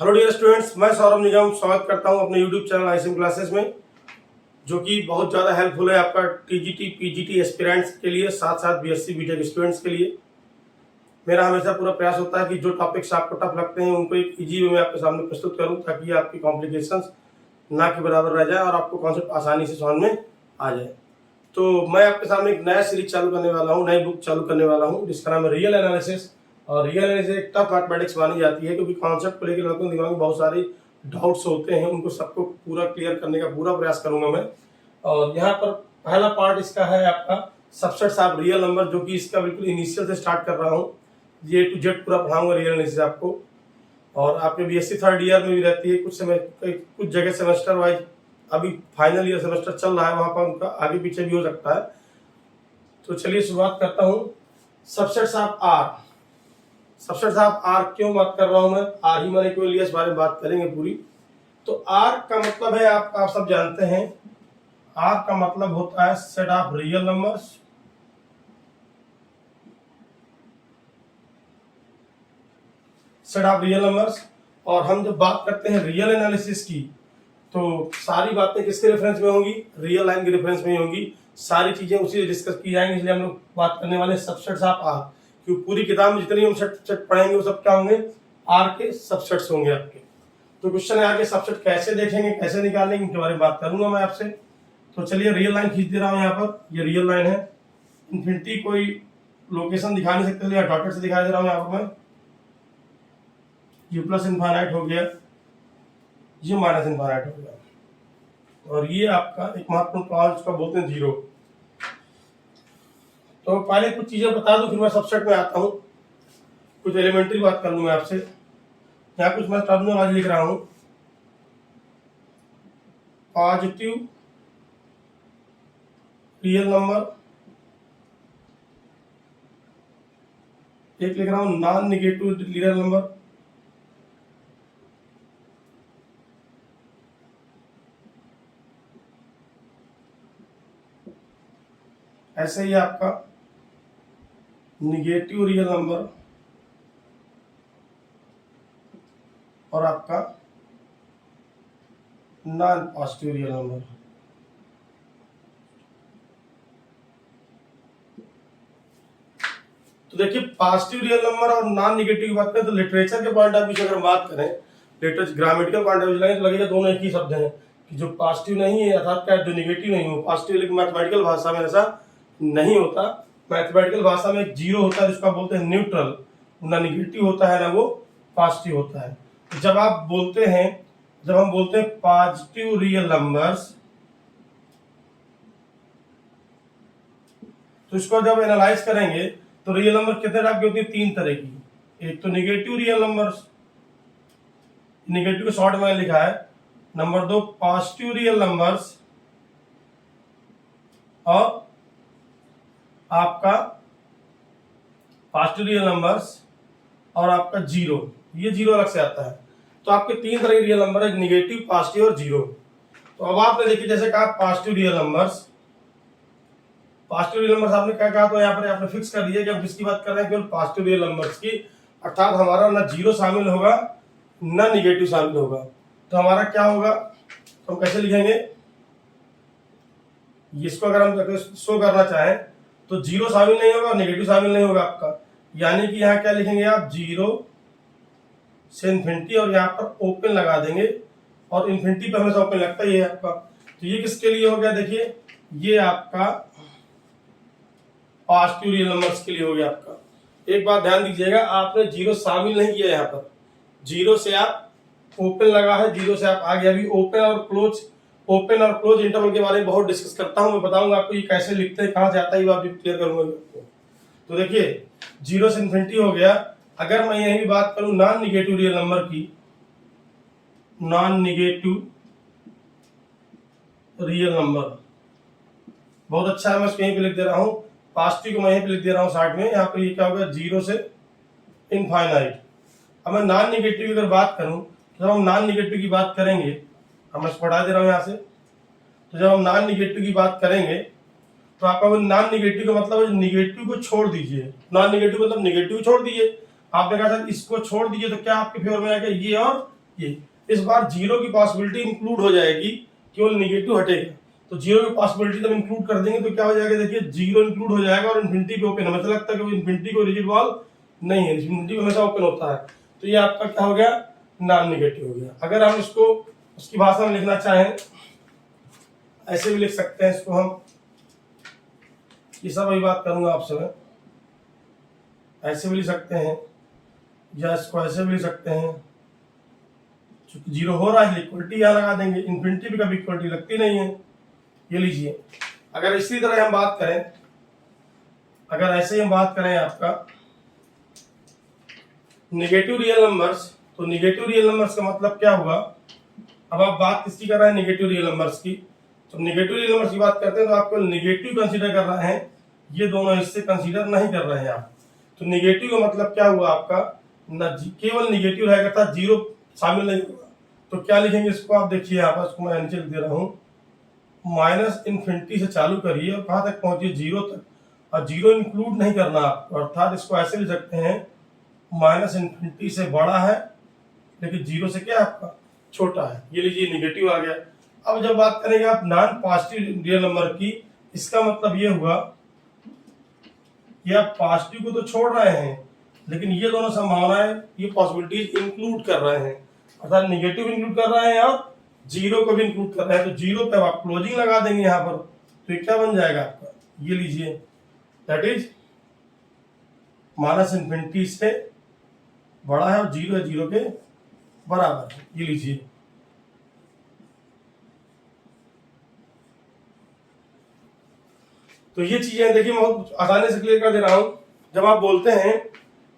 Hello dear students, मैं सौरभ निगम स्वागत करता हूं अपने यूट्यूब चैनल आईसीएम क्लासेस में, जो कि बहुत ज़्यादा हेल्पफुल है आपका टीजीटी पीजीटी एस्पिरेंट्स के लिए, साथ साथ बीएससी बीटेक स्टूडेंट्स के लिए। मेरा हमेशा पूरा प्रयास होता है कि जो टॉपिक्स आपको टफ लगते हैं उनको एक ईजी वे में आपके सामने प्रस्तुत करूं, ताकि आपकी कॉम्प्लिकेशंस ना के बराबर रह जाए और आपको कॉन्सेप्ट आसानी से समझ में आ जाए। तो मैं आपके सामने एक नया सीरीज चालू करने वाला हूँ, नई बुक चालू करने वाला हूँ, जिसका नाम है रियल एनालिसिस। और रियल एनालिसिस एक टफ मैथमेटिक्स मानी जाती है, क्योंकि कॉन्सेप्ट को लेकर लोगों के दिमाग में बहुत सारे डाउट्स होते हैं, उनको सबको पूरा क्लियर करने का पूरा प्रयास करूंगा मैं। और यहाँ पर पहला पार्ट इसका है आपका सबसेट्स ऑफ रियल नंबर, जो कि इसका बिल्कुल इनिशियल से स्टार्ट कर रहा हूँ, ये टू जेड पूरा पढ़ाऊंगा रियल एनालिसिस आपको। और आपके बीएससी थर्ड ईयर में भी रहती है, कुछ जगह सेमेस्टर वाइज, अभी फाइनल ईयर सेमेस्टर चल रहा है, वहां पर उनका आगे पीछे भी हो सकता है। तो चलिए शुरुआत करता हूँ। Subsets of R. Subsets of R क्यों बात कर रहा हूं मैं? आर ही माने क्यों लिया, इस बारे में बात करेंगे पूरी। तो आर का मतलब है, आप सब जानते हैं, आर का मतलब होता है set of real numbers. Set of real numbers. और हम जब बात करते हैं रियल एनालिसिस की, तो सारी बातें किसके रेफरेंस में होंगी? रियल लाइन के रेफरेंस में ही होंगी। सारी चीजें उसी डिस्कस की जाएंगी, इसलिए हम लोग बात करने वाले सबसेट्स ऑफ आर। क्योंकि पूरी किताब में जितनी हम सेट पढ़ेंगे वो सब क्या होंगे? आर के सबसेट्स होंगे आपके। तो क्वेश्चन है, आर के सबसेट कैसे देखेंगे, कैसे निकालेंगे, इनके बारे में बात करूंगा मैं आपसे। तो चलिए रियल लाइन खींच दे रहा हूँ यहाँ पर, ये रियल लाइन है। इन्फिनिटी कोई लोकेशन दिखा नहीं सकते, या डॉटेड से दिखा दे रहा हूँ यहाँ पर मैं। ये प्लस इनफाइनाइट हो गया, ये माइनस इनफाइनाइट हो गया, और ये आपका एक महत्वपूर्ण पॉइंट उसका बोलते हैं जीरो। तो पहले कुछ चीजें बता दूं, फिर मैं सबसेट में आता हूं। कुछ एलिमेंट्री बात कर लूं मैं आपसे। यहाँ कुछ मैं टर्मिनोलॉजी लिख रहा हूं। पॉजिटिव रियल नंबर, एक लिख रहा हूं नॉन नेगेटिव रियल नंबर, ऐसे ही आपका निगेटिव रियल नंबर, और आपका नॉन पॉजिटिव रियल नंबर। तो देखिए, पॉजिटिव रियल नंबर और नॉन नेगेटिव की बात करें तो लिटरेचर के पॉइंट ऑफ व्यू से अगर हम बात करें, literature grammatical point of view से तो लगेगा दोनों एक ही शब्द हैं, कि जो पॉजिटिव नहीं है अर्थात क्या, जो नेगेटिव नहीं हो पॉजिटिव। लेकिन मैथमेटिकल भाषा में ऐसा नहीं होता। मैथमेटिकल भाषा में एक जीरो होता है जिसका बोलते हैं न्यूट्रल, ना नेगेटिव होता है ना वो पॉजिटिव होता है। तो जब हम बोलते हैं पॉजिटिव रियल नंबर्स, तो इसको जब एनालाइज करेंगे तो रियल नंबर कितने टाइप की होती है? तीन तरह की। एक तो नेगेटिव रियल नंबर्स, नेगेटिव को शॉर्ट में लिखा है। नंबर दो पॉजिटिव रियल नंबर्स, और आपका पॉजिटिव रियल नंबर्स और आपका जीरो, ये जीरो अलग से आता है। तो आपके तीन तरह के रियल नंबर है, नेगेटिव, पॉजिटिव और जीरो। तो अब आपने देखिए, जैसे कहा positive real numbers, positive real numbers आपने क्या कहा, तो यहाँ पर आपने फिक्स कर दिया कि हम किसकी बात कर रहे हैं? केवल पॉजिटिव रियल नंबर्स की। अर्थात हमारा ना जीरो शामिल होगा ना निगेटिव शामिल होगा। तो हमारा क्या होगा, तो हम कैसे लिखेंगे इसको? अगर हम शो करना चाहें तो जीरो शामिल नहीं होगा और नेगेटिव शामिल नहीं होगा आपका। यानी कि यहाँ क्या लिखेंगे आप? जीरो से इन्फिनिटी, और यहाँ पर ओपन लगा देंगे, और इन्फिनिटी पे हमेशा ओपन लगता ही है आपका। तो ये किसके लिए हो गया? देखिए, ये आपका पॉजिटिव रियल नंबर्स के लिए हो गया आपका। एक बात ध्यान दीजिएगा, आपने जीरो शामिल नहीं किया यहाँ पर, जीरो से आप ओपन लगा है, जीरो से आप आगे। अभी ओपन और क्लोज इंटरवल के बारे में बहुत डिस्कस करता हूं, मैं बताऊंगा आपको ये कैसे लिखते हैं, कहां से आता है, ये बात भी क्लियर करूंगा आपको। तो देखिए, जीरो से इन्फिनिटी हो गया। अगर मैं यही बात करूं नॉन निगेटिव रियल नंबर की, नॉन निगेटिव रियल नंबर, बहुत अच्छा है, मैं इसको यहीं पे लिख दे रहा हूं। पॉजिटिव को मैं यहीं पे लिख दे रहा हूं साइड में। यहाँ पे ये क्या होगा? जीरो से इनफाइनाइट। अब मैं नॉन निगेटिव की अगर बात करूं, तो जब हम नॉन निगेटिव की बात करेंगे, हम इसको पढ़ा दे रहा हूं यहाँ से। तो जब हम नॉन निगेटिव की बात करेंगे, तो आपका नॉन निगेटिव का मतलब है निगेटिव को छोड़ दीजिए। नॉन निगेटिव मतलब निगेटिव छोड़ दीजिए। आपने कहा था इसको छोड़ दीजिए, तो क्या आपके फेवर में आएगा? ये और ये इस बार जीरो की पॉसिबिलिटी इंक्लूड हो जाएगी, केवल निगेटिव हटेगा। तो जीरो की पॉसिबिलिटी जब इंक्लूड कर देंगे तो क्या हो जाएगा, देखिए जीरो इंक्लूड हो जाएगा और इन्फिनिटी पे ओपन है। मतलब लगता है कि इन्फिनिटी को रिजिड वॉल नहीं है, इन्फिनिटी हमेशा ओपन होता है। तो ये आपका क्या हो गया, नॉन निगेटिव हो गया। अगर हम इसको उसकी भाषा में लिखना चाहें ऐसे भी लिख सकते हैं इसको हम, ये सब वही बात करूंगा आपसे मैं, ऐसे भी लिख सकते हैं या इसको ऐसे भी लिख सकते हैं। चूंकि जीरो हो रहा है इक्वलिटी यहाँ लगा देंगे, इन्फिनिटी भी कभी इक्वलिटी लगती नहीं है। ये लीजिए, अगर इसी तरह हम बात करें, अगर ऐसे ही हम बात करें आपका नेगेटिव रियल नंबर्स, तो नेगेटिव रियल नंबर्स का मतलब क्या हुआ। अब आप बात किसकी कर रहे हैं, नेगेटिव रियल नंबर्स की। तो नेगेटिव रियल नंबर्स की बात करते हैं तो आपको नेगेटिव कंसीडर कर रहे हैं, ये दोनों हिस्से कंसीडर नहीं कर रहे हैं आप। तो नेगेटिव का मतलब क्या हुआ आपका, न केवल नेगेटिव रहेगा था, जीरो शामिल नहीं होगा। तो क्या लिखेंगे इसको, आप देखिए यहाँ पर, इसको मैं नीचे लिख दे रहा हूँ, माइनस इन्फिनिटी से चालू करिए और कहाँ तक पहुंचिए, जीरो तक, और जीरो इंक्लूड नहीं करना आपको। अर्थात इसको ऐसे लिख सकते हैं, माइनस इन्फिनिटी से बड़ा है लेकिन जीरो से क्या आपका छोटा है। ये लीजिए निगेटिव आ गया। अब जब बात करेंगे आप नॉन पॉजिटिव रियल नंबर की, इसका मतलब ये हुआ कि आप पॉजिटिव को तो छोड़ रहे हैं लेकिन ये दोनों संभावनाएं, ये पॉसिबिलिटीज इंक्लूड कर रहे हैं। अर्थात निगेटिव इंक्लूड कर रहे हैं और जीरो को भी इंक्लूड कर रहे हैं। तो जीरो पे आप क्लोजिंग लगा देंगे यहाँ पर, तो ये क्या बन जाएगा आपका, ये लीजिए, दैट इज माइनस इन्फिनिटी से बड़ा है और जीरो है जीरो के बराबर है। ये लीजिए, तो ये चीजें देखिए मैं बहुत आसानी से क्लियर कर दे रहा हूं। जब आप बोलते हैं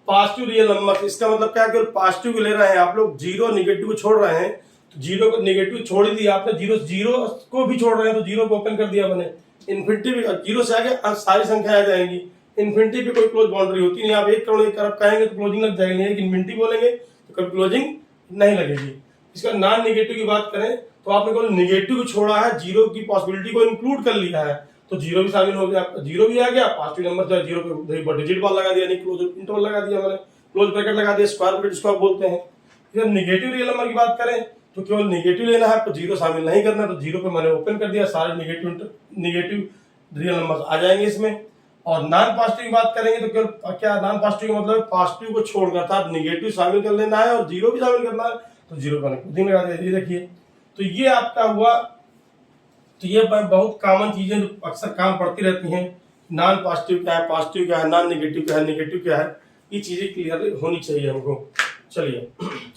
पॉजिटिव रियल नंबर, इसका मतलब क्या है, केवल पॉजिटिव को ले रहे हैं आप लोग, जीरो निगेटिव को छोड़ रहे हैं। तो जीरो को निगेटिव छोड़ ही दिया आपने, जीरो जीरो को भी छोड़ रहे हैं तो जीरो को ओपन कर दिया मैंने। इन्फिनिटी भी जीरो से आगे सारी संख्या आ जाएंगी, इन्फिनिटी पे कोई क्लोज बाउंड्री होती नहीं। आप 1 करोड़ 1 अरब कहेंगे तो क्लोजिंग लग जाएगी, लेकिन इन्फिनिटी बोलेंगे तो कभी क्लोजिंग नहीं लगेगी। इसका नॉन निगेटिव की बात करें तो आपने केवल निगेटिव को छोड़ा है, जीरो की पॉसिबिलिटी को इंक्लूड कर लिया है, तो जीरो भी शामिल हो गया, जीरो भी आ गया। पॉजिटिव नंबर जो जीरो पे डिजिट बॉल लगा दिया, नहीं क्लोज इंटरवल लगा दिया मैंने, क्लोज ब्रैकेट लगा दिया, स्क्वायर ब्रैकेट जिसको आप बोलते हैं। अगर निगेटिव रियल नंबर की बात करें तो केवल निगेटिव लेना है, तो जीरो शामिल नहीं करना, तो जीरो पे मैंने ओपन कर दिया, सारे निगेटिव रियल नंबर आ जाएंगे इसमें। और नॉन पॉजिटिव की बात करेंगे तो केवल क्या, नॉन पॉजिटिव का मतलब पॉजिटिव को छोड़कर था, निगेटिव शामिल कर लेना है और जीरो भी शामिल करना है, तो जीरो पर क्लोजिंग लगा दिया। ये देखिए, तो ये आपका हुआ। तो ये बहुत कॉमन चीजें जो अक्सर काम पड़ती रहती हैं, नॉन पॉजिटिव क्या है, पॉजिटिव क्या है, नॉन निगेटिव क्या है, निगेटिव क्या है, ये चीजें क्लियर होनी चाहिए हमको। चलिए,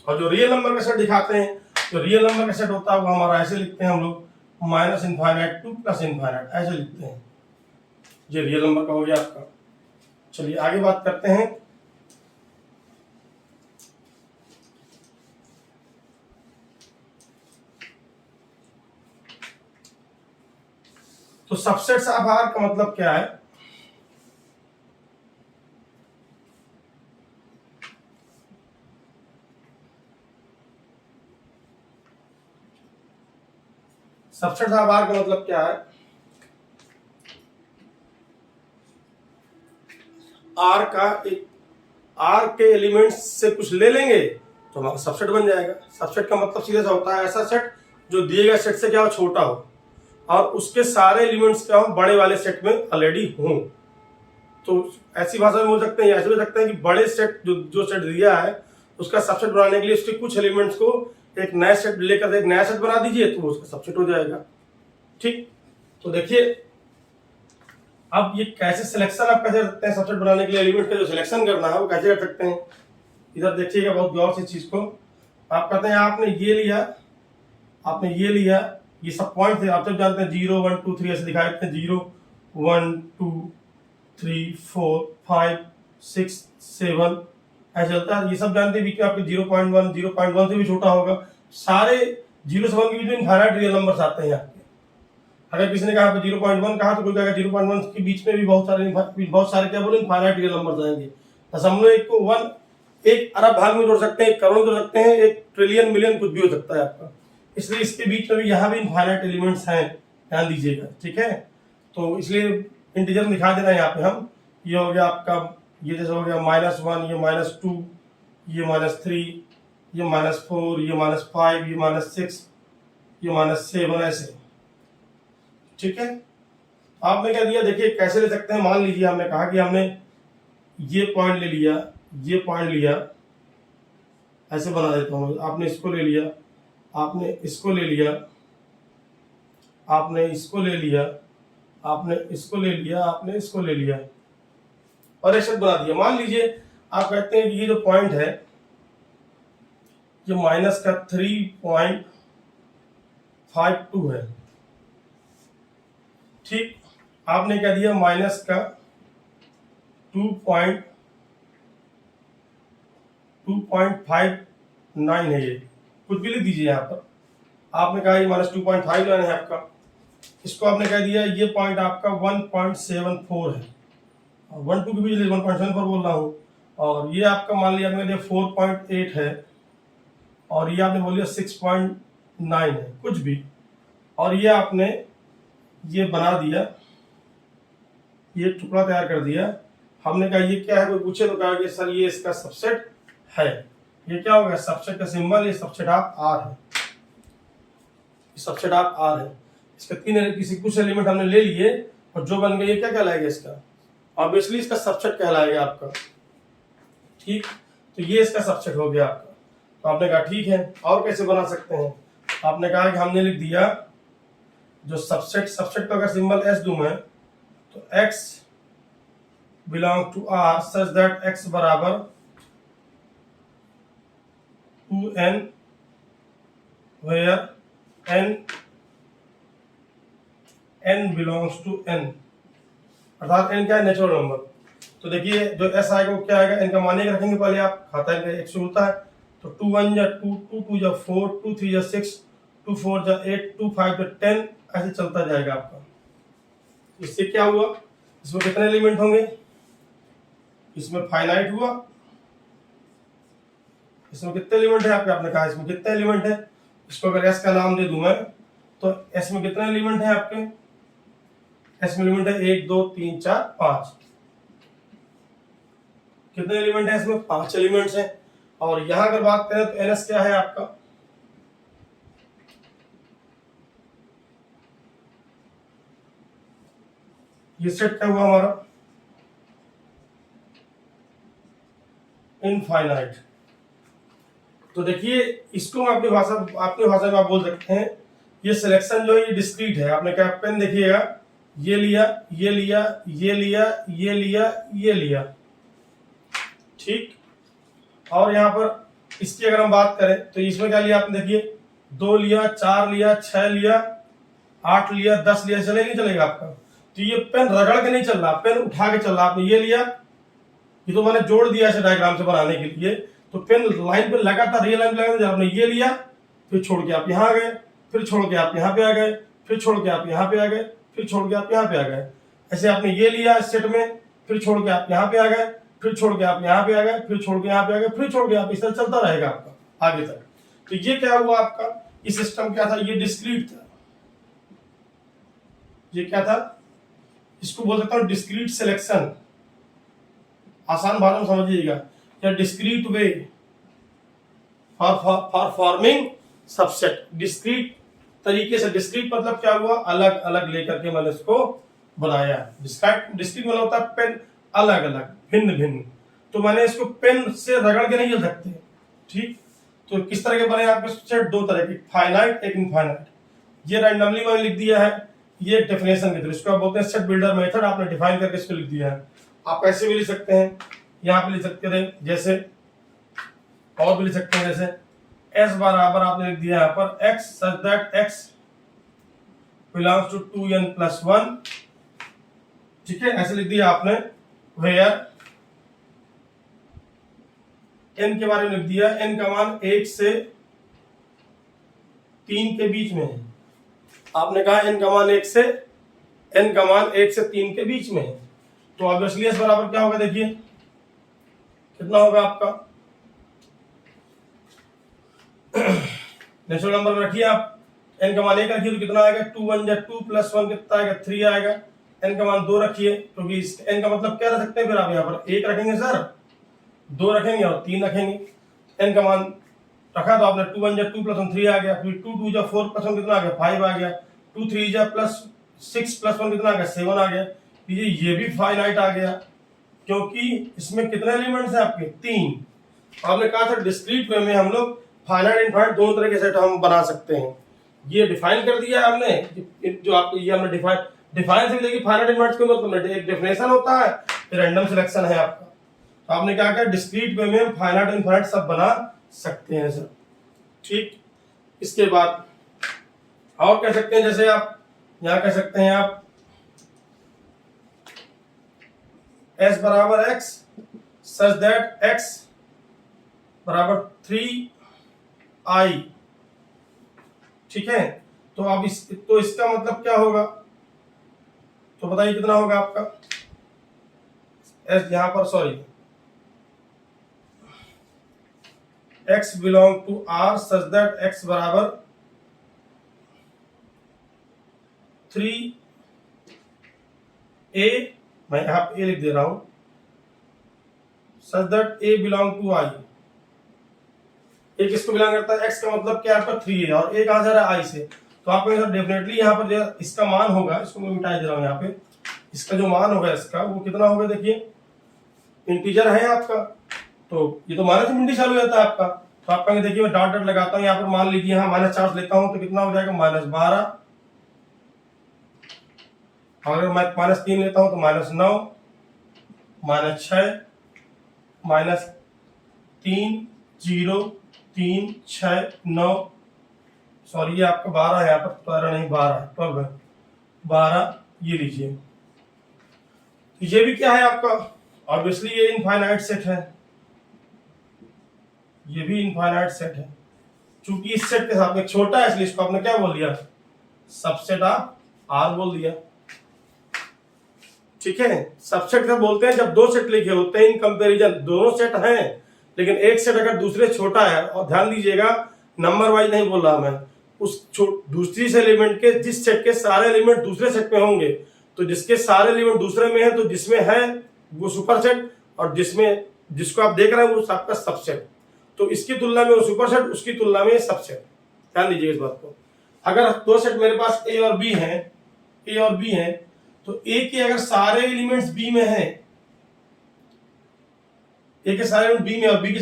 और जो रियल नंबर का सेट दिखाते हैं, तो रियल नंबर का सेट होता है वो हमारा ऐसे लिखते हैं हम लोग, minus infinite two plus infinite, ऐसे लिखते हैं। ये रियल नंबर का हो गया आपका। चलिए आगे बात करते हैं। तो सबसेट्स ऑफ आर का मतलब क्या है, सबसेट्स ऑफ आर का मतलब क्या है, आर का एक, आर के एलिमेंट्स से कुछ ले लेंगे तो हमारा सबसेट बन जाएगा। सबसेट का मतलब सीधा सा होता है ऐसा सेट जो दिए गए सेट से क्या हो, छोटा हो और उसके सारे एलिमेंट्स क्या हो, बड़े वाले सेट में ऑलरेडी हों। तो ऐसी भाषा में बोल सकते हैं, ऐसे बोल सकते हैं कि बड़े सेट जो सेट दिया है उसका सबसेट बनाने के लिए उसके कुछ एलिमेंट्स को एक नया सेट लेकर एक नया सेट बना दीजिए तो वो उसका सबसेट हो जाएगा। ठीक, तो देखिए अब ये कैसे सिलेक्शन आप कैसे कर सकते हैं, सबसेट बनाने के लिए एलिमेंट का जो सिलेक्शन करना है वो कैसे कर सकते हैं। इधर देखिएगा बहुत गौर से चीज को, आप कहते हैं आपने ये लिया, आपने ये लिया, ये सब पॉइंट थे, आप जब जानते हैं 0 1 2 3 ऐसे दिखाई देते हैं, 0 1 2 3 4 5 6 7 ऐसे चलता है। ये सब जानते हैं, बीच में आपके 0.1 0.1 से भी छोटा होगा, सारे 0 से 1 के बीच में इनफाइनाइट रियल नंबर्स आते हैं आपके। अगर किसी ने कहा 0.1 कहा तो कोई कहेगा 0.1 के बीच में भी बहुत सारे क्या बोले, इनफाइनाइट रियल नंबर्स आएंगे। दशमलव एक को 1 एक अरब भाग में जोड़ सकते हैं, 1 करोड़ जोड़ सकते हैं, 1 ट्रिलियन मिलियन कुछ भी हो सकता है आपका। इसलिए इसके बीच में भी यहाँ भी इनफाइनाइट एलिमेंट्स हैं, ध्यान दीजिएगा। ठीक है, तो इसलिए इंटीजर दिखा देना यहाँ पे हम, ये हो गया आपका, ये जैसे हो गया -1, ये -2, ये -3, ये -4, ये -5, ये -6, ये -7, ऐसे। ठीक है, आपने क्या दिया, देखिए कैसे ले सकते हैं। मान लीजिए हमने कहा कि हमने ये पॉइंट ले लिया, ये पॉइंट लिया, ऐसे बना देता हूँ। आपने इसको ले लिया, आपने इसको ले लिया, आपने इसको ले लिया, आपने इसको ले लिया, आपने इसको ले लिया और ऐसे बना दिया। मान लीजिए आप कहते हैं कि ये जो पॉइंट है ये माइनस का 3.52 है। ठीक, आपने क्या दिया, माइनस का 2.59 है, ये कुछ भी लिख दीजिए यहाँ पर। आपने कहा ये -2.59 है आपका, इसको आपने कह दिया ये पॉइंट आपका 1.74 है, और 1 2 के बीच 1.74 बोल रहा हूँ, और ये आपका मान लिया आपने 4.8 है, और ये आपने बोल दिया 6.9 है, कुछ भी, और ये आपने ये बना दिया, ये टुकड़ा तैयार कर दिया। हमने कहा ये क्या है, कोई पूछे तो कहा कि सर ये इसका सबसेट है। ये क्या होगा, सबसेट का सिंबल, ये सबसेट ऑफ आर है, सबसेट ऑफ आर है। इसके किसी कुछ एलिमेंट हमने ले लिए और जो बन गया, ये क्या कहलाएगा, इसका ऑब्वियसली इसका सबसेट कहलाएगा आपका। ठीक, तो ये इसका सबसेट हो गया आपका। तो आपने कहा ठीक है, और कैसे बना सकते हैं। आपने कहा कि हमने लिख दिया जो सबसेट का अगर सिंबल एस दूं मैं, तो x belong to R such that x बराबर 2n where n belongs to n, अर्थात n क्या है, नेचुरल नंबर। तो देखिए जो s आएगा वो क्या आएगा, n का मान एक रखेंगे पहले आप, खाता है 1 से होता है, तो 2 1 जा 2, 2 2 जा 4, 2 3 जा 6, 2 4 जा 8, 2 5 जा 10, ऐसे चलता जाएगा आपका। इससे क्या हुआ, इसमें कितने एलिमेंट होंगे, इसमें फाइनाइट हुआ, इसमें कितने एलिमेंट है आपके, आपने कहा इसमें कितने एलिमेंट है। इसको अगर एस का नाम दे दूं मैं, तो एस में कितने एलिमेंट है आपके, एस में एलिमेंट है 1 2 3 4 5, कितने एलिमेंट है इसमें, 5 एलिमेंट्स हैं। और यहां अगर बात करें तो एनएस क्या है आपका, ये सेट क्या हुआ हमारा, इनफाइनाइट। तो देखिए इसको हम अपनी भाषा में आप बोल सकते हैं, ये सिलेक्शन जो है ये डिस्क्रीट है। आपने क्या पेन देखिएगा, ये लिया, ये लिया, ये लिया, ये लिया, ये लिया, ठीक। और यहाँ पर इसकी अगर हम बात करें तो इसमें क्या लिया आपने, देखिए 2 लिया, 4 लिया, 6 लिया, 8 लिया, 10 लिया, चलेगा नहीं चलेगा आपका। तो ये पेन रगड़ के नहीं चल रहा, पेन उठा के चल रहा। आपने ये लिया, ये तो मैंने जोड़ दिया ऐसे डायग्राम से बनाने के लिए, तो पेन लाइन पे लगातार ये लाइन लगा, आपने ये लिया, फिर छोड़ के आप यहाँ आ गए, फिर छोड़ के आप यहाँ पे आ गए, फिर छोड़ के आप यहाँ पे आ गए, फिर छोड़ के आप यहाँ पे आ गए। ऐसे आपने ये लिया इस सेट में, फिर छोड़ के आप यहाँ पे आ गए, फिर छोड़ के आप यहाँ पे आ गए, फिर छोड़ के यहाँ पे आ गए, फिर छोड़ के आप, इस तरह चलता रहेगा आपका आगे तक। तो ये क्या हुआ आपका, ये सिस्टम क्या था, ये डिस्क्रीट था। ये क्या था, इसको बोल सकता हूँ डिस्क्रीट सिलेक्शन, आसान भाषा में समझिएगा, या discrete way for forming subset. Discrete तरीके से, डिस्क्रीट मतलब क्या हुआ, अलग अलग लेकर के मैंने इसको बनाया। डिस्क्रीट मतलब होता है पेन अलग अलग, भिन्न भिन्न। तो मैंने इसको पेन से रगड़ के नहीं चल सकते, ठीक। तो किस तरह के बने आपके सेट, 2 तरह के, फाइनाइट एक इनफाइनाइट। ये रैंडमली मैंने लिख दिया है, ये डेफिनेशन के थ्रू, इसको आप बोलते हैं सेट बिल्डर मेथड, आपने डिफाइन करके इसको लिख दिया है। आप ऐसे भी लिख सकते हैं, यहाँ पे लिख सकते हैं जैसे, और भी लिख सकते हैं जैसे s बराबर आपने लिख दिया यहाँ पर x such that x belongs to 2n+1, ठीक है, ऐसे लिख दिया आपने। where n के बारे में लिख दिया, n का मान 1 से 3 के बीच में है। आपने कहा n का मान 1 से 3 के बीच में है, तो ऑब्वियसली s बराबर क्या होगा, देखिए कितना होगा आपका, नेचुरल नंबर में रखिए आप, n का मान 1 रखिए तो कितना आएगा, 2 1 जा 2 + 1 कितना आएगा, 3 आएगा। n का मान 2 रखिए, क्योंकि तो n का मतलब क्या रख सकते हैं, फिर आप यहाँ पर 1 रखेंगे सर, 2 रखेंगे और 3 रखेंगे। n का मान रखा तो आपने 2 1 जा 2 प्लस 1 3 आ गया, फिर 2 2 जा 4 प्लस 1 कितना आ गया 5 आ गया, 2 3 जा प्लस 6 प्लस 1 कितना आ गया 7 आ गया। ये भी फाइनाइट आ गया क्योंकि इसमें कितने एलिमेंट्स हैं आपके 3। आपने कहा था डिस्क्रीट वे में हम लोग फाइनाइट इनफाइनाइट दोनों तरह के सेट हम बना सकते हैं। ये डिफाइन कर दिया है हमने, जो आपको ये हमने डिफाइन से देखिए फाइनाइट इनफाइनाइट क्यों मतलब एक डेफिनेशन होता है, रैंडम सिलेक्शन है आपका। तो आपने क्या किया डिस्क्रीट वे में हम फाइनाइट इनफाइनाइट सब बना सकते हैं सर। ठीक, इसके बाद और कह सकते हैं, जैसे आप यहां कह सकते हैं आप s बराबर x सच दैट x बराबर 3i। ठीक है, तो अब इसका मतलब क्या होगा, तो बताइए कितना होगा आपका s यहां पर, sorry x belong to r such that x बराबर 3a, मैं यहां पे a लिख दे रहा हूं, such that a belong to i। एक किसको बिलोंग करता है, x का मतलब क्या है आपका 3 है, और a कहां से आ रहा है i से। तो आपको डेफिनेटली यहाँ पर जो इसका मान होगा, इसको मैं मिटा दे रहा हूँ यहाँ पे, इसका जो मान होगा इसका वो कितना होगा, देखिए इंटीजर है आपका, तो ये तो माइनस इंटी चालू हो जाता है आपका। तो आपका देखिए मैं डॉट डॉट लगाता हूँ यहाँ पर, मान लीजिए यहाँ -4 लेता हूँ तो कितना हो जाएगा -12, अगर मैं -3 लेता हूँ तो -9, -6, -3 0 3 6 9, सॉरी ये आपका 12 है यहाँ पर, 12 नहीं 12 है, 12 है, 12 ये लीजिए। ये भी क्या है आपका, ऑब्वियसली ये इनफाइनाइट सेट है, ये भी इनफाइनाइट सेट है। चूंकि इस सेट के साथ में छोटा है इसलिए इसको आपने क्या बोल दिया, सबसेट ऑफ आर बोल दिया। ठीक है, सबसेट क्या बोलते हैं, जब दो सेट लिखे होते हैं इन कंपैरिजन, दोनों सेट हैं लेकिन एक सेट अगर दूसरे छोटा है, और ध्यान दीजिएगा नंबर वाइज नहीं बोल रहा मैं, उस दूसरी से एलिमेंट के जिस सेट के सारे एलिमेंट दूसरे सेट में होंगे, तो जिसके सारे एलिमेंट दूसरे में है तो जिसमें है वो सुपर सेट, और जिसको आप देख रहे हैं वो आपका सबसेट। तो इसकी तुलना में वो सुपर सेट, उसकी तुलना में सबसेट। ध्यान दीजिए इस बात को, अगर दो सेट मेरे पास ए और बी है, तो ए के अगर सारे एलिमेंट्स बी में हैं, ए के सारे एलिमेंट बी में और बी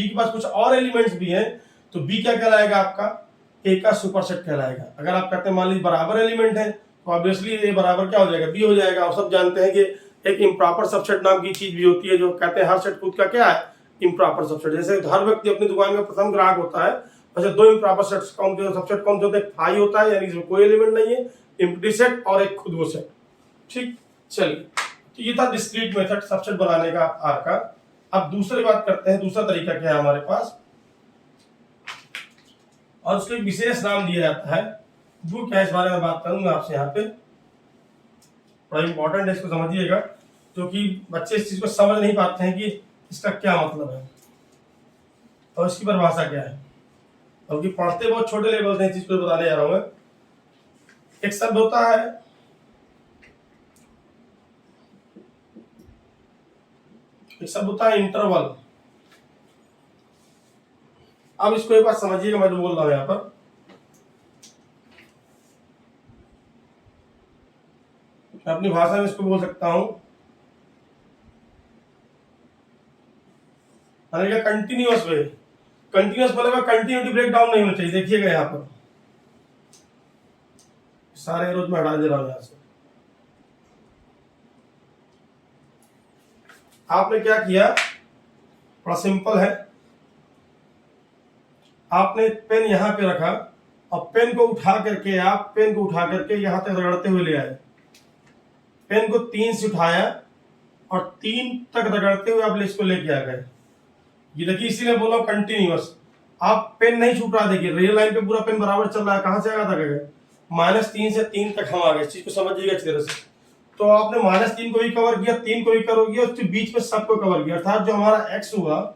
के पास कुछ और एलिमेंट्स भी हैं, तो बी क्या कहलाएगा आपका, ए का सुपरसेट कहलाएगा। अगर आप कहते हैं मान लीजिए बराबर एलिमेंट है तो ऑब्वियसली ए बराबर क्या हो जाएगा, बी हो जाएगा। और सब जानते हैं कि एक इम्प्रॉपर सबसेट नाम की चीज भी होती है, जो कहते हैं हर सेट खुद का क्या है, इम्प्रॉपर सबसेट। जैसे हर व्यक्ति अपनी दुकान में प्रथम ग्राहक होता है, वैसे दो इम्प्रॉपर सेट्स सबसेट कौन से होते हैं, फाई होता है यानी इसमें कोई एलिमेंट नहीं है, एम्प्टी सेट, और एक खुद वो सेट। ठीक, चलिए तो ये था डिस्क्रीट मेथड सबसेट बनाने का आर का। अब दूसरी बात करते हैं, दूसरा तरीका क्या है हमारे पास, और उसको एक विशेष नाम दिया जाता है, वो क्या है इस बारे में बात करूंगा आपसे यहाँ पे, बड़ा इंपॉर्टेंट है, इसको समझिएगा, क्योंकि बच्चे इस चीज को समझ नहीं पाते हैं कि इसका क्या मतलब है और इसकी परिभाषा क्या है, बल्कि पढ़ते बहुत छोटे लेवल से इस चीज को बताने जा रहा हूं मैं। एक शब्द होता है इंटरवल। अब इसको एक बार समझिएगा, मैं जो बोल रहा हूं यहां पर, मैं अपनी भाषा में इसको बोल सकता हूं, कंटिन्यूअस वे। कंटिन्यूअस मतलब कंटिन्यूटी ब्रेक डाउन नहीं होना चाहिए। देखिएगा यहां पर सारे रोज में हटा दे रहा हूं यहां से। आपने क्या किया, बड़ा सिंपल है, आपने पेन यहां पे रखा और पेन को उठा करके यहां तक रगड़ते हुए ले आए। पेन को 3 से उठाया और 3 तक रगड़ते हुए आप इसको लेके आ गए। ये देखिए, इसीलिए बोला कंटिन्यूअस। आप पेन नहीं छूट रहा, देखिए रियल लाइन पे पूरा पेन बराबर चल रहा है। कहां से आया था, -3 से 3 तक हम आ गए। इस चीज को समझिएगा अच्छी तरह से। तो आपने -3 को भी कवर किया, 3 को भी कवर किया, उसके बीच में सबको कवर किया। अर्थात जो हमारा x हुआ,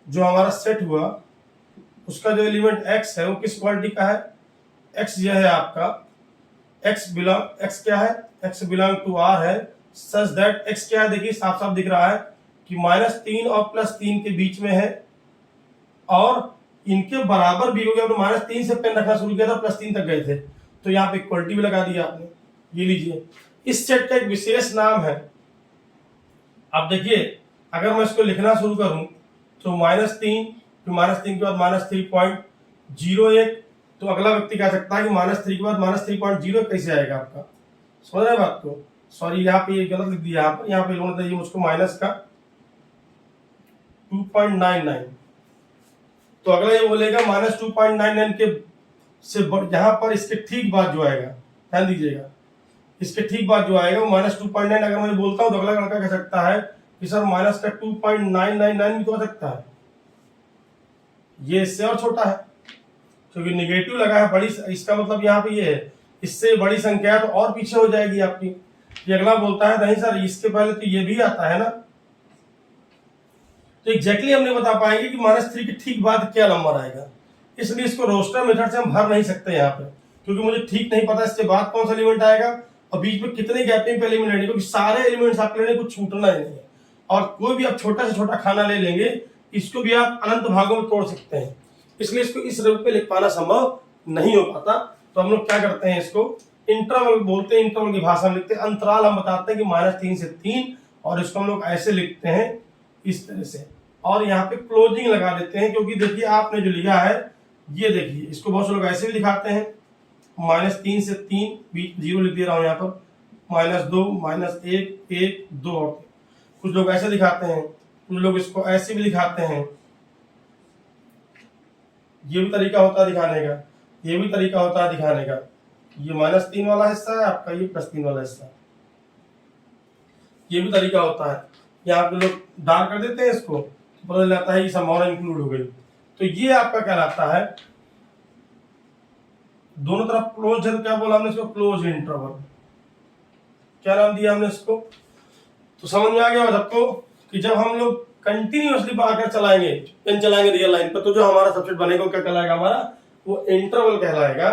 जो हमारा सेट हुआ, उसका जो एलिमेंट x है वो किस क्वालिटी का है, x यह है आपका, x क्या है, x बिलोंग टू r है, सच दैट x क्या है, देखिए साफ साफ दिख रहा है कि -3 और +3 के बीच में है, और इनके बराबर भी हो गया, -3 से पेन रखना शुरू किया था, +3 तक गए थे, तो यहाँ पे इक्वलिटी भी लगा दिया आपने। ये लीजिए, इस सेट का एक विशेष नाम है। अब देखिए, अगर मैं इसको लिखना शुरू करूं तो -3, फिर -3 के बाद -3.01, तो अगला व्यक्ति कह सकता है कि -3 के बाद -3.0 कैसे आएगा आपका, समझ रहे बात को। सॉरी, यहाँ पे ये गलत लिख दिया, यहाँ पे लोन चाहिए मुझको माइनस का 2.99, तो अगला ये बोलेगा -2.99 के से यहाँ पर इसके ठीक बाद जो आएगा, ध्यान दीजिएगा, इसके ठीक बाद जो आएगा वो -2.9, अगर मैं बोलता हूँ तो अगला लड़का कह सकता है कि सर माइनस का 2.999 भी तो हो सकता है, ये इससे और छोटा है, क्योंकि निगेटिव लगा है बड़ी, इसका मतलब यहाँ पे ये है इससे बड़ी संख्या है तो और पीछे हो जाएगी आपकी। ये अगला बोलता है नहीं सर इसके पहले तो ये भी आता है ना, तो एग्जैक्टली हम नहीं बता पाएंगे कि -3 के ठीक बाद क्या नंबर आएगा, इसलिए इसको रोस्टर मेथड से हम भर नहीं सकते यहाँ पे, क्योंकि मुझे ठीक नहीं पता इसके बाद कौन सा एलिमेंट आएगा और बीच में कितने गैपिंग पे एलिमेंट लेने, क्योंकि सारे एलिमेंट्स आपके लेने, कुछ छूटना ही नहीं है, और कोई भी आप छोटा से छोटा खाना ले लेंगे इसको भी आप अनंत भागों में तोड़ सकते हैं, इसलिए इसको इस रूप में लिख पाना संभव नहीं हो पाता। तो हम लोग क्या करते हैं, इसको इंटरवल बोलते हैं, इंटरवल की भाषा में लिखते हैं, अंतराल हम बताते हैं कि -3 से 3, और इसको हम लोग ऐसे लिखते हैं इस तरह से, और यहाँ पे क्लोजिंग लगा देते हैं, क्योंकि देखिए आपने जो लिखा है ये देखिए, इसको बहुत से लोग ऐसे भी दिखाते हैं, -3 से 3 बीच 0 लिख दे रहा हूँ यहाँ पर, -2 -1 1 2, कुछ लोग ऐसे दिखाते हैं, कुछ लोग इसको ऐसे भी दिखाते हैं, ये भी तरीका होता है दिखाने का, ये भी तरीका होता है दिखाने का। ये -3 वाला हिस्सा है आपका, ये +3 वाला हिस्सा, ये भी तरीका होता है। यहाँ पे लोग डार्क कर देते हैं इसको, पता चल जाता है ये संभावना इंक्लूड हो गई, तो ये आपका कहलाता है दोनों तरफ क्लोज है, तो क्या बोला हमने इसको, क्लोज इंटरवल, क्या नाम दिया हमने इसको। तो समझ में आ गया सबको कि जब हम लोग कंटिन्यूअसली बढ़ाकर चलाएंगे, पेन चलाएंगे रियल लाइन पर, तो जो हमारा सबसेट बनेगा क्या कहलाएगा, हमारा वो इंटरवल कहलाएगा।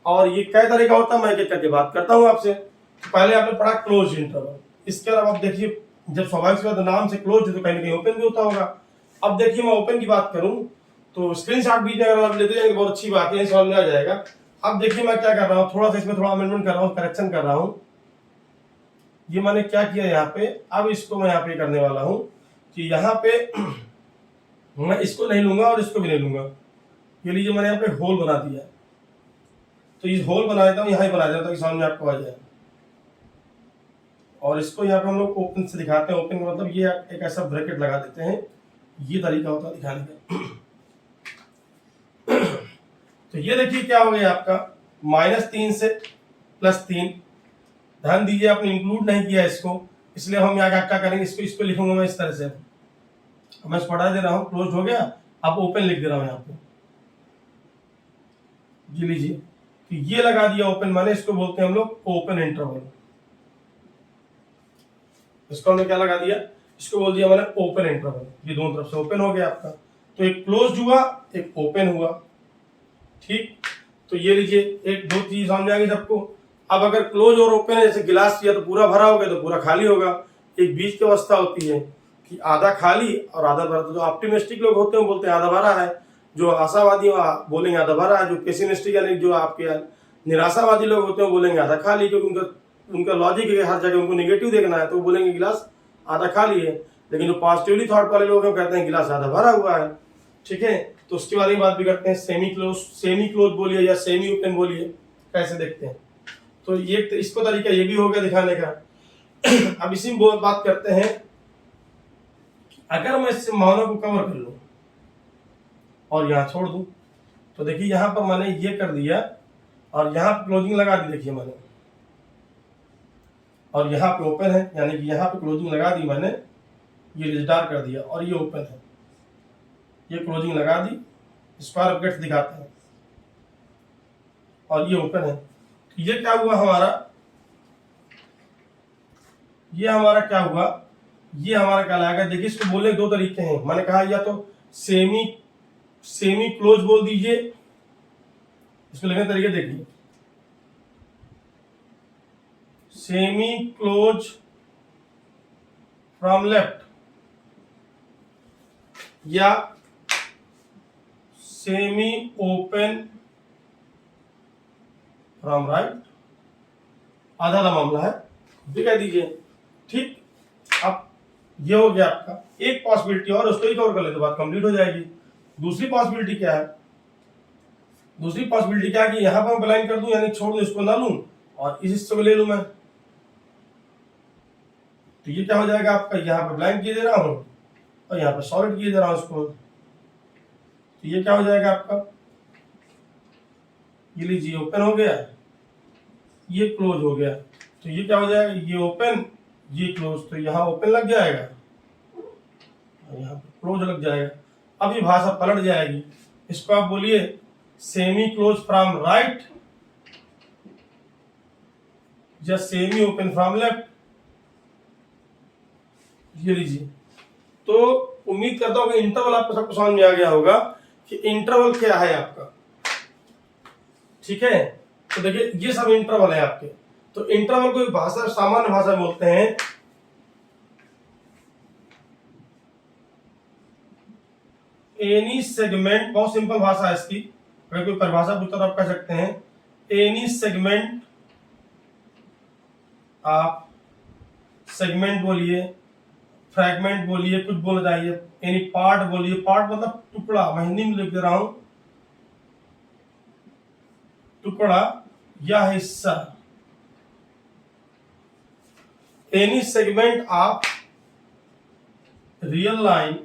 और ये क्या तरीका होता है मैं एक करके बात करता हूँ आपसे। तो पहले आपने पढ़ा क्लोज इंटरवल, इसके अलावा आप देखिए जब स्वाभाविक बात नाम से क्लोज है तो कहीं ना कहीं ओपन भी होता होगा। अब देखिए मैं ओपन की बात करूं तो स्क्रीनशॉट बीच में अगर आप लेते जाएंगे बहुत अच्छी बात है, समझ में आ जाएगा। अब देखिए मैं क्या कर रहा हूँ, थोड़ा सा इसमें थोड़ा अमेंडमेंट कर रहा हूँ, करेक्शन कर रहा हूँ। ये मैंने क्या किया यहाँ पे, अब इसको मैं यहाँ पे करने वाला हूँ कि यहाँ पे मैं इसको नहीं लूंगा और इसको भी नहीं लूंगा। ये लीजिए मैंने यहाँ पे होल बना दिया, तो ये होल बना देता हूँ, यहाँ ही बना देता हूँ ताकि समझ में आपको आ जाए। और इसको यहाँ पे हम लोग ओपन से दिखाते हैं, ओपन का मतलब ये एक ऐसा ब्रैकेट लगा देते हैं, ये तरीका होता है दिखाने का। तो ये देखिए क्या हो गया आपका, -3 से +3, ध्यान दीजिए आपने इंक्लूड नहीं किया इसको, इसलिए हम यहाँ क्या करेंगे, इसको लिखूंगा मैं इस तरह से। मैं पढ़ा दे रहा हूँ, क्लोज हो गया, अब ओपन लिख दे रहा हूँ यहाँ पे, ये लीजिए, तो ये लगा दिया ओपन, माने इसको बोलते हैं हम लोग ओपन इंटरवल। इसको हमने क्या लगा दिया, इसको बोल दिया मैंने ओपन इंटरवल। ये दोनों तरफ से ओपन हो गया आपका, तो एक क्लोज हुआ एक ओपन हुआ, ठीक। तो ये लीजिए एक दो चीज सामने आ गई सबको। अब अगर क्लोज और ओपन है, जैसे गिलास किया तो पूरा भरा हो गया तो पूरा खाली होगा, एक बीच की अवस्था होती है कि आधा खाली और आधा भरा। तो जो ऑप्टिमिस्टिक लोग होते हैं बोलते हैं आधा भरा है, जो आशावादी बोलेंगे आधा भरा है, जो पेसिमिस्टिक यानी जो आपके निराशावादी लोग होते हैं बोलेंगे आधा खाली, क्योंकि उनका लॉजिक है हर जगह उनको नेगेटिव देखना है, तो वो बोलेंगे गिलास आधा खाली है। लेकिन जो पॉजिटिवली थॉट वाले लोग हैं कहते हैं गिलास आधा भरा हुआ है, ठीक है। तो उसके बारे में बात भी करते हैं, सेमी क्लोज बोलिए या सेमी ओपन बोलिए, कैसे देखते हैं। तो ये इसको तरीका ये भी हो गया दिखाने का। अब इसी में बात करते हैं, अगर मैं इस संभावना को कवर कर लूं और यहाँ छोड़ दूं, तो देखिए यहाँ पर मैंने ये कर दिया और यहाँ पे क्लोजिंग लगा दी, देखिए मैंने, और यहाँ पे ओपन है, यानी कि यहाँ पे क्लोजिंग लगा दी मैंने, ये डार्क कर दिया और ये ओपन है, ये क्लोजिंग लगा दी, स्क्वायर ब्रैकेट्स दिखाते हैं और ये ओपन है। तो ये क्या हुआ हमारा, ये हमारा क्या हुआ, ये हमारा क्या लाएगा। देखिए इसको बोलने दो तरीके हैं, मैंने कहा या तो सेमी क्लोज बोल दीजिए, इसको लिखने तरीके देखिए, सेमी क्लोज फ्रॉम लेफ्ट या सेमी ओपन फ्रॉम राइट, आधा आधा मामला है, ये कह दीजिए। ठीक, अब ये हो गया आपका एक पॉसिबिलिटी, और उसको ही कवर कर ले तो बात कंप्लीट हो जाएगी। दूसरी पॉसिबिलिटी क्या है? दूसरी पॉसिबिलिटी क्या है कि यहां पर मैं ब्लैंक कर दूं, यानी छोड़ दूं, इसको ना लूं और इस हिस्से को ले लूं मैं, तो ये क्या हो जाएगा आपका, यहाँ पे ब्लैंक किए दे रहा हूं और यहाँ पे सॉलिड किए दे रहा हूं इसको, तो ये क्या हो जाएगा आपका, ये लीजिए ओपन हो गया, ये क्लोज हो गया, तो ये क्या हो जाएगा, ये ओपन ये क्लोज, तो यहाँ ओपन लग जाएगा और यहाँ पे क्लोज लग जाएगा। अब ये भाषा पलट जाएगी, इसको आप बोलिए सेमी क्लोज फ्रॉम राइट या सेमी ओपन फ्रॉम लेफ्ट, ये लीजिए। तो उम्मीद करता हूं कि इंटरवल आपको सबको समझ में आ गया होगा कि इंटरवल क्या है आपका। ठीक है, तो देखिए ये सब इंटरवल है आपके। तो इंटरवल को भाषा, सामान्य भाषा में बोलते हैं एनी सेगमेंट, बहुत सिंपल भाषा है इसकी, अगर कोई परिभाषा पूछता तो आप कह सकते हैं एनी सेगमेंट, आप सेगमेंट बोलिए, फ्रैगमेंट बोलिए, कुछ बोलना चाहिए, एनी पार्ट बोलिए, पार्ट मतलब टुकड़ा, मैं हिंदी में लिख दे रहा हूं, टुकड़ा या हिस्सा, any segment of real line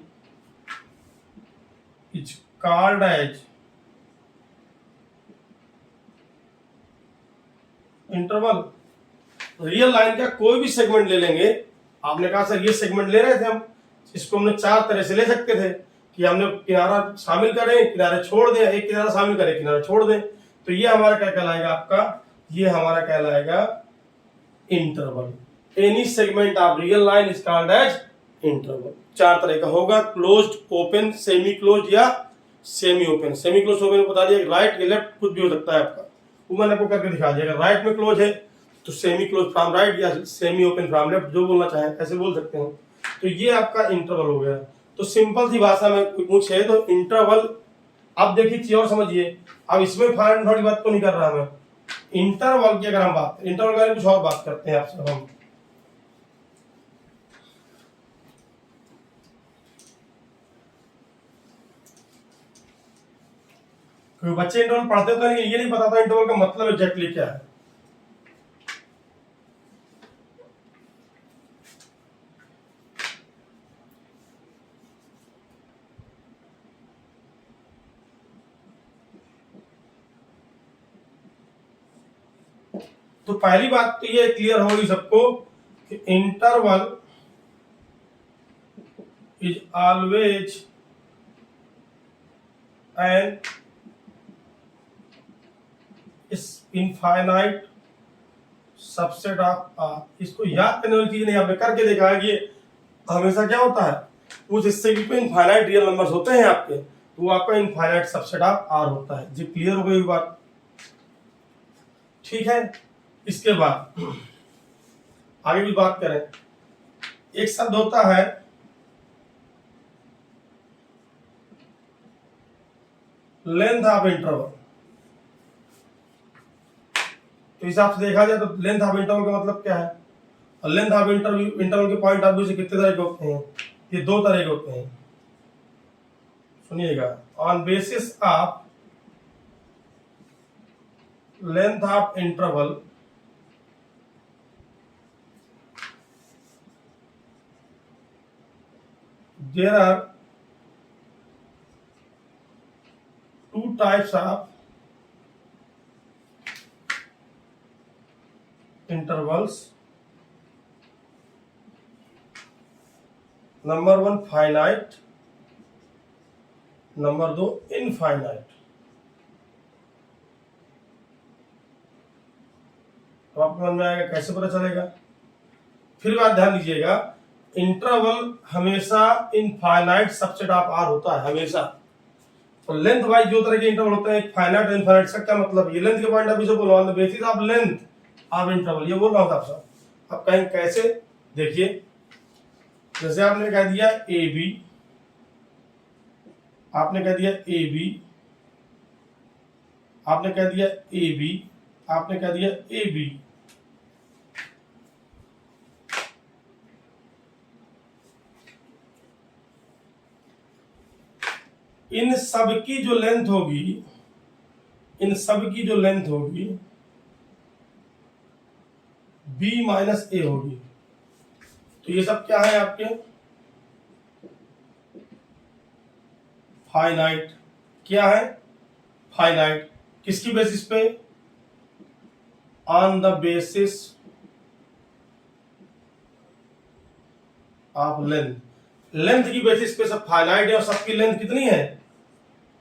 is called as interval. Real line का कोई भी सेगमेंट ले लेंगे, आपने कहा सर ये सेगमेंट ले रहे थे हम, इसको हमने चार तरह से ले सकते थे कि हमने किनारा शामिल करें, किनारे छोड़ दें, एक किनारा शामिल करें, किनारा छोड़ दें, तो ये हमारा क्या कहलाएगा आपका, ये हमारा कहलाएगा interval. Any segment of real line is called as interval. चार तरह का होगा, क्लोज्ड, ओपन, सेमी क्लोज या semi open. Semi close open बता दिया, राइट या लेफ्ट कुछ भी हो सकता है आपका, वो मैंने आपको करके दिखा दिया। अगर राइट में क्लोज है तो सेमी क्लोज फ्रॉम राइट या सेमी ओपन फ्रॉम लेफ्ट, जो बोलना चाहें ऐसे बोल सकते हैं। तो ये आपका इंटरवल हो गया। तो सिंपल सी भाषा में पूछे तो इंटरवल, अब देखिए चीज और समझिए, अब इसमें फाइंड आउट की बात तो नहीं कर रहा मैं, इंटरवल की अगर हम बात, इंटरवल का कुछ और बात करते हैं आपसे हम। बच्चे इंटरवल पढ़ते तो नहीं, ये नहीं पता था इंटरवल का मतलब एग्जैक्टली क्या है। तो पहली बात तो ये क्लियर होगी सबको कि interval is always an infinite subset of R. इसको याद करने वाली चीज नहीं, आपने करके देखा है कि हमेशा क्या होता है, उस हिस्से की इनफाइनाइट रियल नंबर्स होते हैं आपके, तो वो आपका इनफाइनाइट सबसेट ऑफ आर होता है। जी क्लियर हो गई बात? ठीक है, इसके बाद आगे भी बात करें, एक शब्द होता है लेंथ ऑफ इंटरवल। तो हिसाब से देखा जाए तो लेंथ ऑफ इंटरवल का मतलब क्या है, और लेंथ ऑफ इंटरवल के पॉइंट ऑफ व्यू से कितने तरह के होते हैं, ये दो तरह के होते हैं। सुनिएगा, on basis of length of interval there are two types of intervals. Number one finite, number दो इनफाइनाइट। तो आपको मन में आएगा कैसे पता चलेगा, फिर बात ध्यान दीजिएगा, इंटरवल हमेशा इनफाइनाइट सबसेट ऑफ आर होता है हमेशा। तो लेंथ वाइज जो तरह के इंटरवल होते हैं, फाइनाइट और इनफाइनाइट, इसका क्या मतलब, ये लेंथ के पॉइंट ऑफ व्यू से बोल रहा हूं, basis of length of interval, ये बोल रहा हूं आपसे। अब कहें कैसे, देखिए जैसे आपने कह दिया ए बी, आपने कह दिया ए बी, आपने कह दिया ए बी, आपने कह दिया ए बी, इन सब की जो लेंथ होगी, इन सब की जो लेंथ होगी बी माइनस ए होगी। तो ये सब क्या है आपके फाइनाइट। क्या है फाइनाइट। किसकी बेसिस पे? On the basis of length. Length की बेसिस पे सब फाइनाइट है और सबकी लेंथ कितनी है?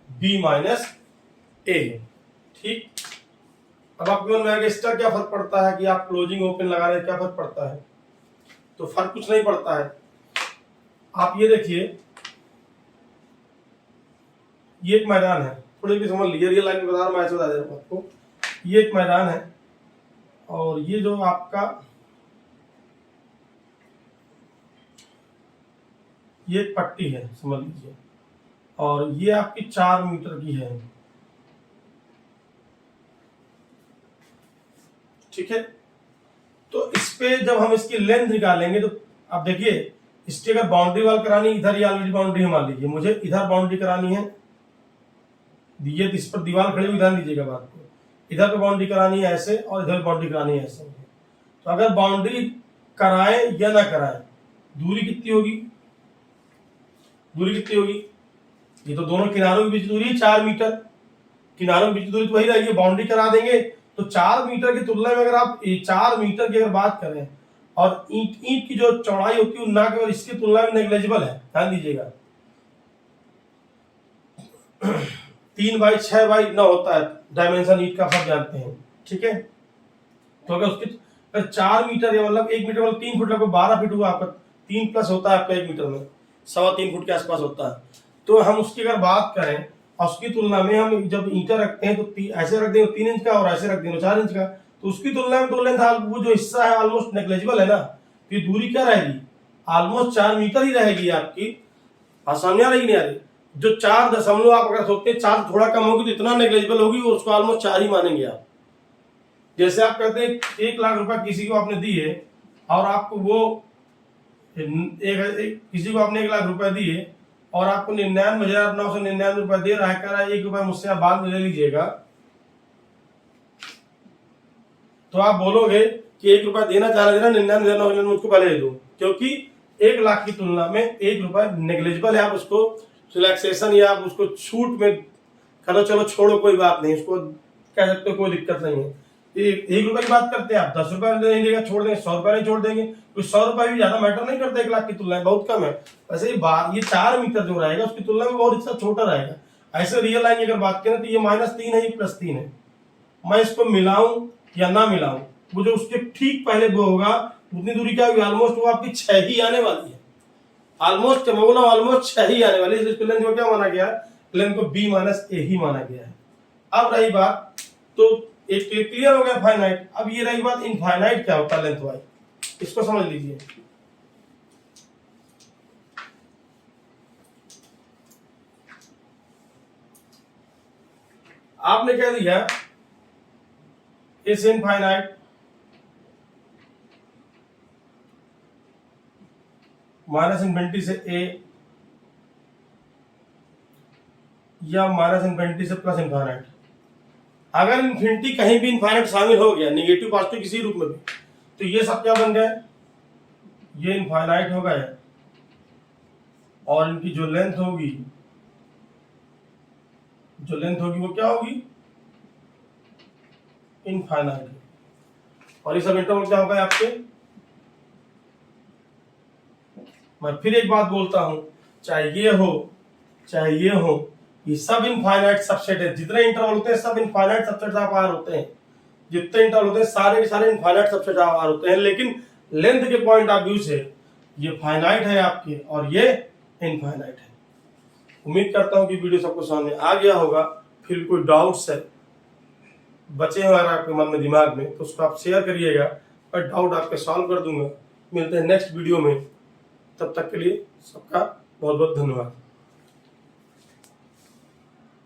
बी माइनस ए। ठीक, अब आपके मन में आगे इसका क्या फर्क पड़ता है कि आप क्लोजिंग ओपन लगा रहे हैं, क्या फर्क पड़ता है? तो फर्क कुछ नहीं पड़ता है। आप ये देखिए, ये एक मैदान है, थोड़ी भी समझ लीजिए, रियल लाइन में बता रहा हूं, मैं ऐसे बता दे रहा हूं आपको। ये एक मैदान है और ये जो आपका ये एक पट्टी है समझ लीजिए, और ये आपकी 4 मीटर की है। ठीक है, तो इस पे जब हम इसकी लेंथ निकालेंगे तो आप देखिए, इसकी अगर बाउंड्री वाल करानी, इधर ये ऑलरेडी बाउंड्री है, मान लीजिए मुझे इधर बाउंड्री करानी है, ये इस पर दीवार खड़ी हुई, ध्यान दीजिएगा बात को, इधर पे बाउंड्री करानी है ऐसे और इधर बाउंड्री करानी है ऐसे। तो अगर बाउंड्री कराएं या ना कराएं, दूरी कितनी होगी? दूरी कितनी होगी? ये तो दोनों किनारों के बीच दूरी है 4 मीटर। किनारों के बीच दूरी तो वही रहेगी। बाउंड्री करा देंगे तो 4 मीटर की तुलना में अगर आप 4 मीटर की अगर बात करें, और ईंट की जो चौड़ाई होती है ना केवल इसकी तुलना में नेग्लिजिबल है, ध्यान दीजिएगा। 3 बाई 6 बाई 9 होता है डायमेंशन ईंट का, सब जानते हैं। ठीक है, तो अगर उसकी 4 मीटर या मतलब 1 मीटर मतलब 3 फुट, लगभग 12 फीट हुआ आपका, 3 प्लस होता है आपका 1 मीटर में, 3.25 फुट के आसपास होता है। तो हम उसकी अगर बात करें और उसकी तुलना में हम जब ईंटा रखते हैं तो ऐसे रख देंगे 3 इंच का और ऐसे रख देंगे 4 इंच का, तो उसकी तुलना में तो लेंथ वो जो हिस्सा है ऑलमोस्ट नेग्लिजिबल है ना। तो दूरी क्या रहेगी? ऑलमोस्ट 4 मीटर ही रहेगी आपकी। आसानी आ रही नहीं आ रही? जो 4 आप अगर सोचते हैं 4 थोड़ा कम होगी तो इतना नेग्लिजिबल होगी, और उसको ऑलमोस्ट 4 ही मानेंगे आप। जैसे आप कहते हैं 1 लाख रुपए किसी को आपने दिए और आपको वो किसी को आपने 1 लाख रुपए दिए और आपको 99,999 रुपए दे रहा है, कह रहा है 1 रुपया मुझसे आप बाद में ले लीजिएगा, तो आप बोलोगे कि 1 रुपया देना चाह रहे थे ना, 99,999 मुझको पहले दे दो, क्योंकि 1 लाख की तुलना में 1 रुपया नेग्लिजिबल है। आप उसको रिलैक्सेशन या आप उसको छूट में करो, चलो छोड़ो कोई बात नहीं, उसको कह सकते हो कोई दिक्कत नहीं है। 1 रुपए की बात करते हैं आप, 10 रुपए नहीं देगा छोड़ देंगे, 100 रुपए नहीं छोड़ देंगे, कुछ 100 रुपए भी ज्यादा मैटर नहीं करता 1 लाख की तुलना में, बहुत कम है। वैसे ये 4 मीटर जो रहेगा उसकी तुलना में बहुत हिस्सा छोटा रहेगा। ऐसे रियल लाइन अगर बात करें तो ये -3 है, ये +3 है। मैं इसको मिलाऊं या ना मिलाऊं, वो जो उसके ठीक पहले वो होगा उतनी दूरी क्या होगी? ऑलमोस्ट वो आपकी 6 ही आने वाली है। ऑलमोस्ट मैं बोला ऑलमोस्ट 6 ही आने वाली है। इसको लेंथ को क्या माना गया है? लेंथ को b माइनस ए ही माना गया है। अब रही बात, तो एक क्लियर हो गया फाइनाइट। अब ये रही बात इनफाइनाइट क्या होता है लेंथ वाइज, इसको समझ लीजिए। आपने कह दिया इस इनफाइनाइट -∞ से a या -∞ से प्लस इनफाइनाइट। अगर इन्फिनिटी कहीं भी इनफाइनाइट शामिल हो गया, नेगेटिव पॉजिटिव किसी रूप में भी, तो ये सब क्या बन गए? ये इनफाइनाइट हो गए, और इनकी जो लेंथ होगी वो क्या होगी? इनफाइनाइट। और ये सब इंटरवल क्या होगा आपके? मैं फिर एक बात बोलता हूं, चाहे ये हो, ये सब इनफाइनाइट सबसेट है। जितने इंटरवल होते हैं सब इनफाइनाइट सबसेट ऑफ आर होते हैं। जितने इंटरवल होते हैं सारे के सारे इनफाइनाइट सबसेट ऑफ आर होते हैं, लेकिन लेंथ के पॉइंट ऑफ व्यू से ये फाइनाइट है आपके और ये इनफाइनाइट है। उम्मीद करता हूं कि वीडियो सबको समझ में आ गया होगा। फिर कोई डाउट्स है बचे हुए आपके मन में, दिमाग में, तो उसको आप शेयर करिएगा, और डाउट आपके सॉल्व कर दूंगा। मिलते हैं नेक्स्ट वीडियो में, तब तक के लिए सबका बहुत बहुत धन्यवाद।